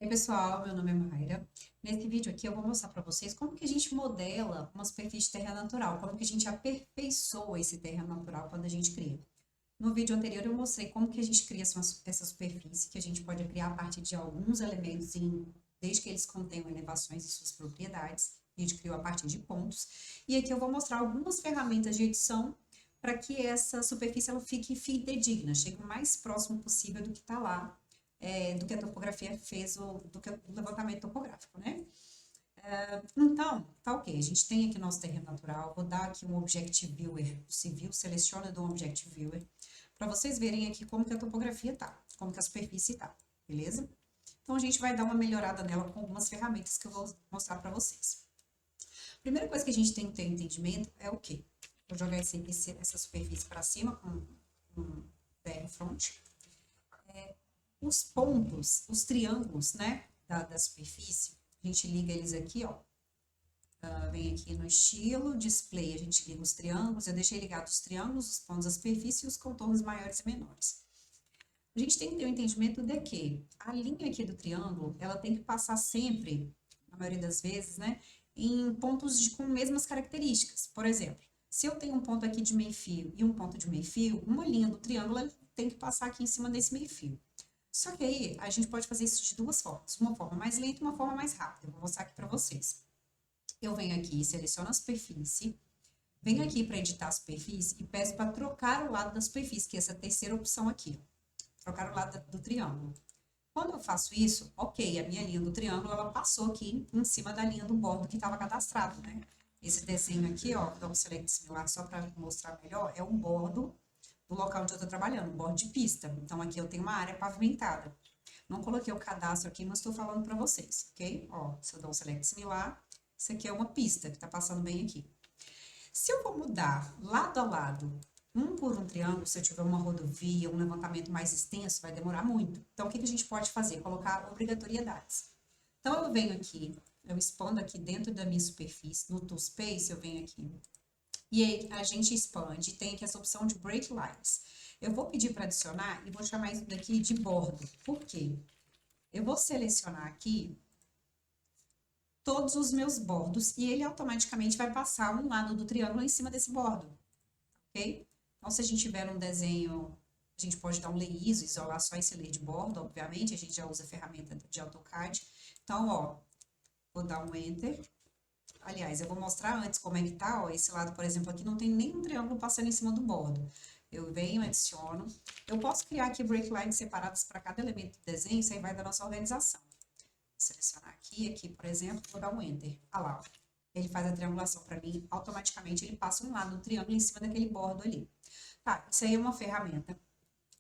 Oi, pessoal, meu nome é Mayra. Nesse vídeo aqui eu vou mostrar para vocês como que a gente modela uma superfície de terra natural, como que a gente aperfeiçoa esse terra natural quando a gente cria. No vídeo anterior eu mostrei como que a gente cria essa superfície, que a gente pode criar a partir de alguns elementos, desde que eles contenham elevações e suas propriedades. A gente criou a partir de pontos. E aqui eu vou mostrar algumas ferramentas de edição para que essa superfície ela fique fidedigna, chegue o mais próximo possível do que está lá do que a topografia fez, do que o levantamento topográfico, né? Então, tá ok, a gente tem aqui nosso terreno natural, vou dar aqui um Object Viewer civil, seleciona do Object Viewer, para vocês verem aqui como que a topografia tá, como que a superfície tá, beleza? Então, a gente vai dar uma melhorada nela com algumas ferramentas que eu vou mostrar para vocês. Primeira coisa que a gente tem que ter entendimento é o quê? Vou jogar essa superfície para cima com DR Front. Os pontos, os triângulos, né, da superfície, a gente liga eles aqui, ó. Vem aqui no estilo, display, a gente liga os triângulos, eu deixei ligados os triângulos, os pontos da superfície e os contornos maiores e menores. A gente tem que ter o entendimento de que a linha aqui do triângulo, ela tem que passar sempre, na maioria das vezes, né, em pontos com mesmas características. Por exemplo, se eu tenho um ponto aqui de meio fio e um ponto de meio fio, uma linha do triângulo ela tem que passar aqui em cima desse meio fio. Só que aí a gente pode fazer isso de duas formas, uma forma mais lenta e uma forma mais rápida. Eu vou mostrar aqui para vocês. Eu venho aqui, seleciono a superfície, venho aqui para editar a superfície e peço para trocar o lado da superfície, que é essa terceira opção aqui, ó, trocar o lado do triângulo. Quando eu faço isso, ok, a minha linha do triângulo, ela passou aqui em cima da linha do bordo que estava cadastrado, né? Esse desenho aqui, ó, dá um select similar só para mostrar melhor, é um bordo do local onde eu estou trabalhando, um bordo de pista. Então, aqui eu tenho uma área pavimentada. Não coloquei o cadastro aqui, mas estou falando para vocês, ok? Ó, se eu dou um select similar, isso aqui é uma pista que está passando bem aqui. Se eu vou mudar lado a lado, um por um triângulo, se eu tiver uma rodovia, um levantamento mais extenso, vai demorar muito. Então, o que a gente pode fazer? Colocar obrigatoriedades. Então, eu venho aqui, eu expando aqui dentro da minha superfície, no Tool Space, eu venho aqui. E aí, a gente expande, tem aqui essa opção de Break Lines. Eu vou pedir para adicionar e vou chamar isso daqui de bordo. Por quê? Eu vou selecionar aqui todos os meus bordos e ele automaticamente vai passar um lado do triângulo em cima desse bordo, ok? Então, se a gente tiver um desenho, a gente pode dar um lay ISO, isolar só esse lay de bordo, obviamente, a gente já usa a ferramenta de AutoCAD. Então, ó, vou dar um Enter. Aliás, eu vou mostrar antes como é que tá, ó, esse lado, por exemplo, aqui não tem nenhum triângulo passando em cima do bordo. Eu venho, adiciono. Eu posso criar aqui break lines separadas para cada elemento do desenho, isso aí vai da nossa organização. Selecionar aqui, por exemplo, vou dar um Enter. Ah lá, ó. Ele faz a triangulação para mim, automaticamente ele passa um lado do triângulo em cima daquele bordo ali. Tá, isso aí é uma ferramenta.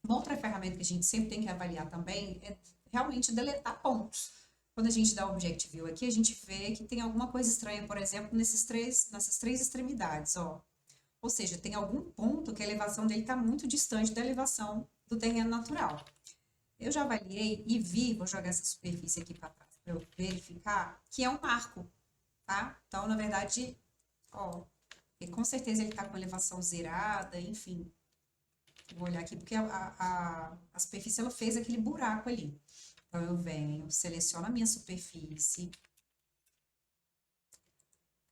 Uma outra ferramenta que a gente sempre tem que avaliar também é realmente deletar pontos. Quando a gente dá o Object View aqui, a gente vê que tem alguma coisa estranha, por exemplo, nessas três extremidades, ó. Ou seja, tem algum ponto que a elevação dele está muito distante da elevação do terreno natural. Eu já avaliei e vi, vou jogar essa superfície aqui para trás para eu verificar, que é um marco, tá? Então, na verdade, ó, e com certeza ele está com elevação zerada, enfim. Vou olhar aqui, porque a superfície ela fez aquele buraco ali. Então, eu venho, seleciono a minha superfície.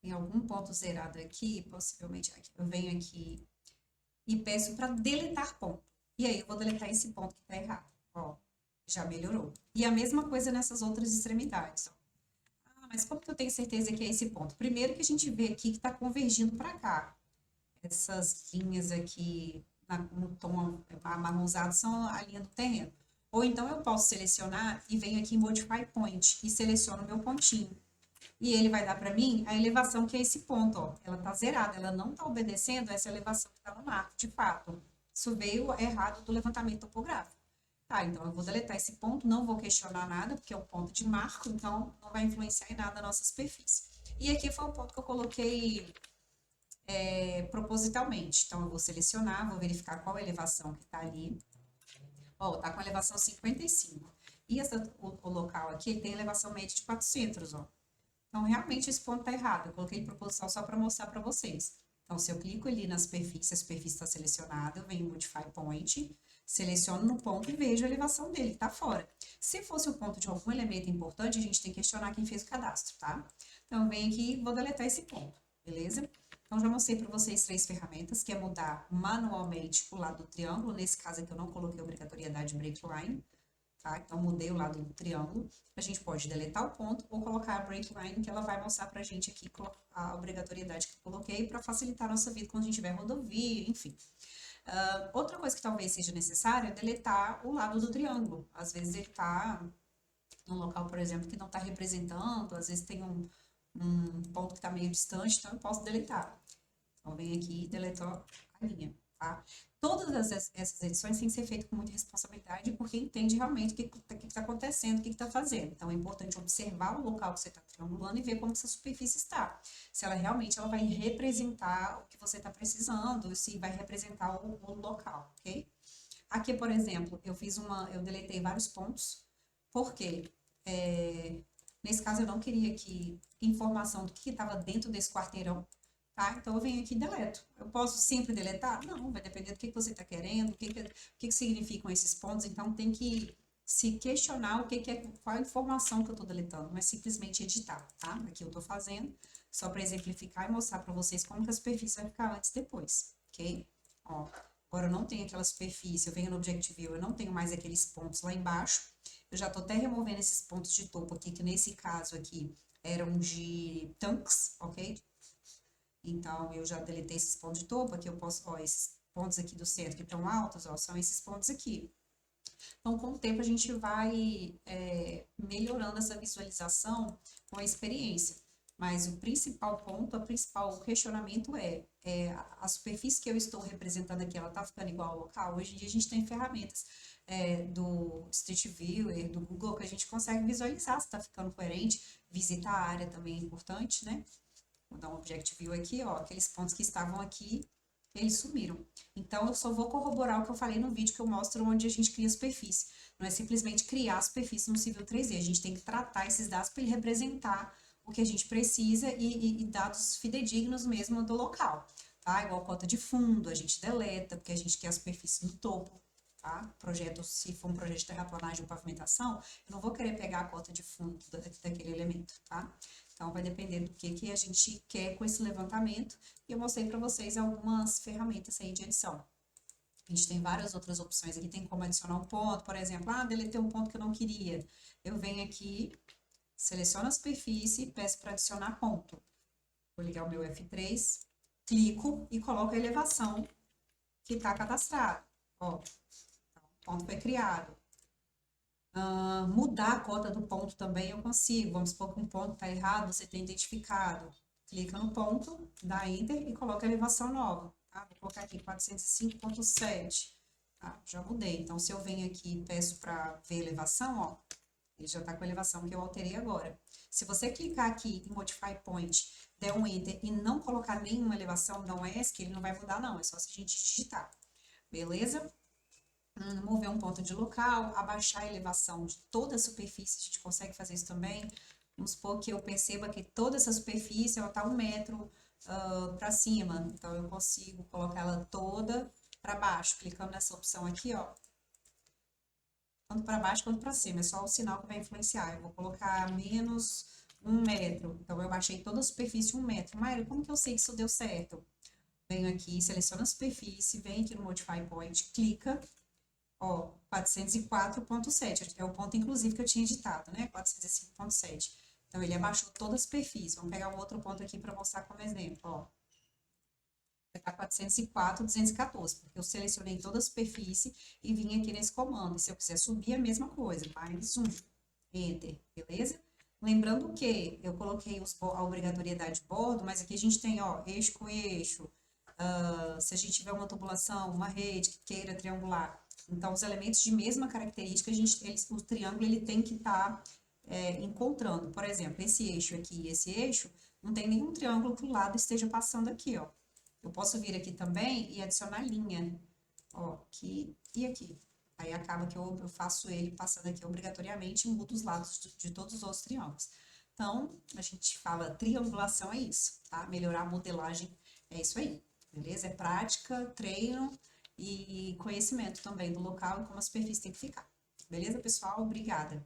Tem algum ponto zerado aqui, possivelmente aqui. Eu venho aqui e peço para deletar ponto. E aí, eu vou deletar esse ponto que está errado. Ó, já melhorou. E a mesma coisa nessas outras extremidades, ó. Ah, mas como que eu tenho certeza que é esse ponto? Primeiro que a gente vê aqui que está convergindo para cá. Essas linhas aqui no tom amarronzado são a linha do terreno. Ou então eu posso selecionar e venho aqui em Modify Point e seleciono o meu pontinho. E ele vai dar para mim a elevação que é esse ponto, ó. Ela tá zerada, ela não tá obedecendo essa elevação que tá no marco, de fato. Isso veio errado do levantamento topográfico. Tá, então eu vou deletar esse ponto, não vou questionar nada, porque é um ponto de marco, então não vai influenciar em nada a nossa superfície. E aqui foi um ponto que eu coloquei propositalmente. Então, eu vou selecionar, vou verificar qual a elevação que está ali. Ó, tá com elevação 55. E o local aqui tem elevação média de 400, ó. Então, realmente esse ponto tá errado. Eu coloquei proposital só para mostrar para vocês. Então, se eu clico ali na superfície, a superfície está selecionada, eu venho em Modify Point, Seleciono no ponto e vejo a elevação dele, que tá fora. Se fosse o ponto de algum elemento importante, a gente tem que questionar quem fez o cadastro, tá? Então, eu venho aqui e vou deletar esse ponto, beleza? Então, já mostrei para vocês 3 ferramentas, que é mudar manualmente o lado do triângulo. Nesse caso aqui, eu não coloquei obrigatoriedade de breakline, tá? Então, mudei o lado do triângulo. A gente pode deletar o ponto ou colocar a breakline, que ela vai mostrar pra gente aqui a obrigatoriedade que eu coloquei para facilitar a nossa vida quando a gente tiver rodovia, enfim. Outra coisa que talvez seja necessária é deletar o lado do triângulo. Às vezes ele tá num local, por exemplo, que não está representando, às vezes tem um ponto que está meio distante, então eu posso deletar. Então, vem aqui e deleto a linha, tá? Todas essas edições têm que ser feitas com muita responsabilidade, porque entende realmente o que está acontecendo, o que está fazendo. Então, é importante observar o local que você está triangulando e ver como essa superfície está. Se ela realmente vai representar o que você está precisando, se vai representar o local, ok? Aqui, por exemplo, eu deletei vários pontos, porque nesse caso eu não queria que informação do que estava dentro desse quarteirão, tá? Então eu venho aqui e deleto. Eu posso sempre deletar? Não, vai depender do que você está querendo, o que significam esses pontos, então tem que se questionar qual a informação que eu estou deletando, não é simplesmente editar, tá? Aqui eu estou fazendo, só para exemplificar e mostrar para vocês como que a superfície vai ficar antes e depois, ok? Ó, agora eu não tenho aquela superfície, eu venho no Object View, eu não tenho mais aqueles pontos lá embaixo, eu já estou até removendo esses pontos de topo aqui, que nesse caso aqui eram de tanks, ok? Então, eu já deletei esses pontos de topo, aqui eu posso, ó, esses pontos aqui do centro que estão altos, ó, são esses pontos aqui. Então, com o tempo, a gente vai melhorando essa visualização com a experiência. Mas o principal ponto, o principal questionamento a superfície que eu estou representando aqui, ela está ficando igual ao local? Hoje em dia, a gente tem ferramentas do Street Viewer, do Google, que a gente consegue visualizar se está ficando coerente. Visitar a área também é importante, né? Vou dar um Object View aqui, ó, aqueles pontos que estavam aqui, eles sumiram. Então, eu só vou corroborar o que eu falei no vídeo que eu mostro onde a gente cria a superfície. Não é simplesmente criar a superfície no Civil 3D, a gente tem que tratar esses dados para ele representar o que a gente precisa e dados fidedignos mesmo do local, tá? Igual cota de fundo, a gente deleta, porque a gente quer a superfície no topo, tá? Projeto, se for um projeto de terraplanagem ou pavimentação, eu não vou querer pegar a cota de fundo daquele elemento, tá? Então, vai depender do que a gente quer com esse levantamento. E eu mostrei para vocês algumas ferramentas aí de edição. A gente tem várias outras opções aqui. Tem como adicionar um ponto, por exemplo. Ah, deletei um ponto que eu não queria. Eu venho aqui, seleciono a superfície e peço para adicionar ponto. Vou ligar o meu F3, clico e coloco a elevação que está cadastrado. Ó, o ponto foi criado. Mudar a cota do ponto também eu consigo. Vamos supor que um ponto está errado, você tem identificado. Clica no ponto, dá Enter e coloca a elevação nova. Tá? Vou colocar aqui 405.7. Tá? Já mudei. Então, se eu venho aqui e peço para ver a elevação, ó, ele já está com a elevação que eu alterei agora. Se você clicar aqui em Modify Point, der um Enter e não colocar nenhuma elevação, não é ESC, ele não vai mudar não, é só se a gente digitar. Beleza? Mover um ponto de local, abaixar a elevação de toda a superfície, a gente consegue fazer isso também. Vamos supor que eu perceba que toda essa superfície está 1 metro para cima, então eu consigo colocar ela toda para baixo, clicando nessa opção aqui, ó. Tanto para baixo quanto para cima, é só o sinal que vai influenciar. Eu vou colocar menos 1 metro, então eu baixei toda a superfície 1 metro. Maíra, como que eu sei que isso deu certo? Venho aqui, seleciono a superfície, venho aqui no Modify Point, clica. Ó, 404.7, é o ponto, inclusive, que eu tinha editado, né? 405.7. Então, ele abaixou toda a superfície. Vamos pegar um outro ponto aqui para mostrar como exemplo, ó. Vai estar 404.214, porque eu selecionei toda a superfície e vim aqui nesse comando. E se eu quiser subir, a mesma coisa, mais um. Enter, beleza? Lembrando que eu coloquei a obrigatoriedade de bordo, mas aqui a gente tem, ó, eixo com eixo. Se a gente tiver uma tubulação, uma rede que queira triangular. Então, os elementos de mesma característica, o triângulo ele tem que estar encontrando. Por exemplo, esse eixo aqui e esse eixo, não tem nenhum triângulo que o lado esteja passando aqui, ó. Eu posso vir aqui também e adicionar linha, ó, aqui e aqui. Aí acaba que eu faço ele passando aqui obrigatoriamente e mudo os lados de todos os outros triângulos. Então, a gente fala triangulação é isso, tá? Melhorar a modelagem é isso aí, beleza? É prática, treino e conhecimento também do local e como a superfície tem que ficar. Beleza, pessoal? Obrigada!